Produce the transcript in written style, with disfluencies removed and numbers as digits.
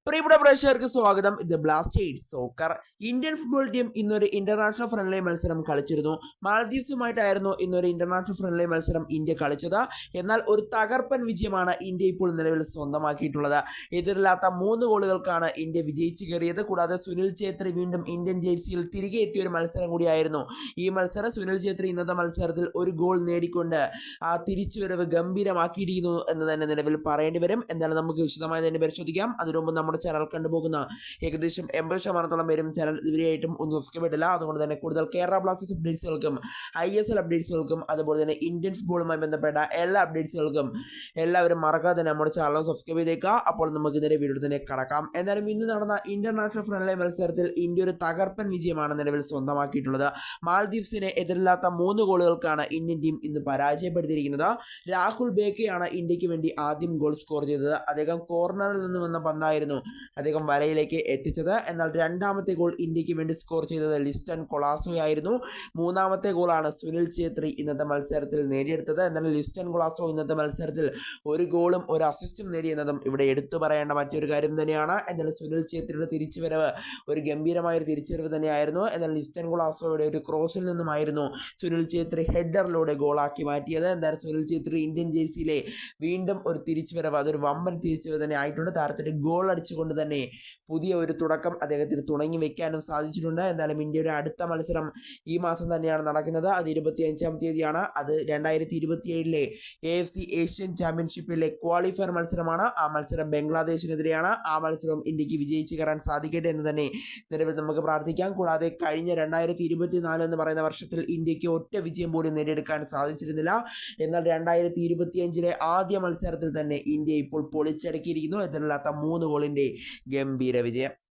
പ്രിയപ്പെട്ട പ്രേക്ഷകർക്ക് സ്വാഗതം. ഇത് Blasters soccer. Indian football team ഇന്നൊരു ഇന്റർനാഷണൽ ഫ്രണ്ട്ലി മത്സരം കളിച്ചിരുന്നു. മാലദ്വീപ്സുമായിട്ടായിരുന്നു ഇന്നൊരു ഇന്റർനാഷണൽ ഫ്രണ്ട്ലി മത്സരം ഇന്ത്യ കളിച്ചത്. എന്നാൽ ഒരു തകർപ്പൻ വിജയമാണ് ഇന്ത്യ ഇപ്പോൾ നിലവിൽ സ്വന്തമാക്കിയിട്ടുള്ളത്. എതിരില്ലാത്ത 3 ഗോളുകൾക്കാണ് ഇന്ത്യ വിജയിച്ചു കയറിയത്. കൂടാതെ സുനിൽ ഛേത്രി വീണ്ടും ഇന്ത്യൻ ജേഴ്സിയിൽ തിരികെ എത്തിയ ഒരു മത്സരം കൂടിയായിരുന്നു ഈ മത്സരം. സുനിൽ ഛേത്രി ഇന്നത്തെ മത്സരത്തിൽ ഒരു ഗോൾ നേടിക്കൊണ്ട് ആ തിരിച്ചുവരവ് ഗംഭീരമാക്കിയിരിക്കുന്നു എന്ന് തന്നെ നിലവിൽ പറയേണ്ടി വരും. എന്തായാലും നമുക്ക് വിശദമായി തന്നെ പരിശോധിക്കാം. അതിനു മുമ്പ് നമ്മുടെ ചാനൽ കണ്ടുപോകുന്ന ഏകദേശം 80% പേരും ചാനൽ ഇതുവരെയായിട്ടും ഒന്നും സബ്സ്ക്രൈബ് ചെയ്തില്ല. അതുകൊണ്ട് തന്നെ കൂടുതൽ കേരള ബ്ലാസ്റ്റേഴ്സ് അപ്ഡേറ്റ്സുകൾക്കും ISL അപ്ഡേറ്റ്സുകൾക്കും അതുപോലെ തന്നെ ഇന്ത്യൻ ഫുട്ബോളുമായി ബന്ധപ്പെട്ട എല്ലാ അപ്ഡേറ്റ്സുകൾക്കും എല്ലാവരും മറക്കാതെ തന്നെ നമ്മുടെ ചാനൽ സബ്സ്ക്രൈബ് ചെയ്തേക്കുക. അപ്പോൾ നമുക്ക് ഇതിന്റെ വീഡിയോ തന്നെ കടക്കാം. എന്തായാലും ഇന്ന് നടന്ന ഇന്റർനാഷണൽ ഫ്രണ്ട്ലി മത്സരത്തിൽ ഇന്ത്യ ഒരു തകർപ്പൻ വിജയമാണ് നിലവിൽ സ്വന്തമാക്കിയിട്ടുള്ളത്. മാൽദീവ്സിനെ എതിരില്ലാത്ത 3 ഗോളുകൾക്കാണ് ഇന്ത്യൻ ടീം ഇന്ന് പരാജയപ്പെടുത്തിയിരിക്കുന്നത്. രാഹുൽ ബേക്കയാണ് ഇന്ത്യക്ക് വേണ്ടി ആദ്യം ഗോൾ സ്കോർ ചെയ്തത്. അദ്ദേഹം കോർണറിൽ നിന്ന് വന്ന പന്തായിരുന്നു അദ്ദേഹം വലയിലേക്ക് എത്തിച്ചത്. എന്നാൽ രണ്ടാമത്തെ ഗോൾ ഇന്ത്യക്ക് വേണ്ടി സ്കോർ ചെയ്തത് ലിസ്റ്റൺ കൊളാസോയായിരുന്നു. മൂന്നാമത്തെ ഗോളാണ് സുനിൽ ഛേത്രി ഇന്നത്തെ മത്സരത്തിൽ നേടിയെടുത്തത്. എന്നാൽ ലിസ്റ്റൺ കൊളാസോ ഇന്നത്തെ മത്സരത്തിൽ ഒരു ഗോളും ഒരു അസിസ്റ്റും നേടിയെന്നതും ഇവിടെ എടുത്തു പറയേണ്ട മറ്റൊരു കാര്യം തന്നെയാണ്. എന്നാൽ സുനിൽ ഛേത്രിയുടെ തിരിച്ചുവരവ് ഒരു ഗംഭീരമായൊരു തിരിച്ചുവരവ് തന്നെയായിരുന്നു. എന്നാൽ ലിസ്റ്റൺ കൊളാസോയുടെ ഒരു ക്രോസിൽ നിന്നുമായിരുന്നു സുനിൽ ഛേത്രി ഹെഡറിലൂടെ ഗോളാക്കി മാറ്റിയത്. എന്തായാലും സുനിൽ ഛേത്രി ഇന്ത്യൻ ജേഴ്സിയിലെ വീണ്ടും ഒരു തിരിച്ചുവരവ്, അതൊരു വമ്പൻ തിരിച്ചുവരവ് തന്നെ ആയിട്ടുണ്ട്. താരത്തിന് ഗോൾ അടിച്ചുകൊണ്ട് തന്നെ പുതിയ ഒരു തുടക്കം അദ്ദേഹത്തിന് തുടങ്ങി വെക്കാനും സാധിച്ചിട്ടുണ്ട്. എന്നാലും ഇന്ത്യയുടെ അടുത്ത മത്സരം ഈ മാസം തന്നെയാണ് നടക്കുന്നത്. അത് 25-ാം തീയതിയാണ്. അത് 2027 AFC ഏഷ്യൻ ചാമ്പ്യൻഷിപ്പിലെ ക്വാളിഫയർ മത്സരമാണ്. ആ മത്സരം ബംഗ്ലാദേശിനെതിരെയാണ്. ആ മത്സരം ഇന്ത്യക്ക് വിജയിച്ച് കയറാൻ സാധിക്കട്ടെ എന്ന് തന്നെ നിലവിൽ നമുക്ക് പ്രാർത്ഥിക്കാം. കൂടാതെ കഴിഞ്ഞ 2024 എന്ന് പറയുന്ന വർഷത്തിൽ ഇന്ത്യക്ക് ഒറ്റ വിജയം പോലും നേടിയെടുക്കാൻ സാധിച്ചിരുന്നില്ല. എന്നാൽ 2025 ആദ്യ മത്സരത്തിൽ തന്നെ ഇന്ത്യ ഇപ്പോൾ പൊളിച്ചടക്കിയിരിക്കുന്നു. എതിരില്ലാത്ത 3 ഗോളിന്റെ ഗംഭീര വിജയം.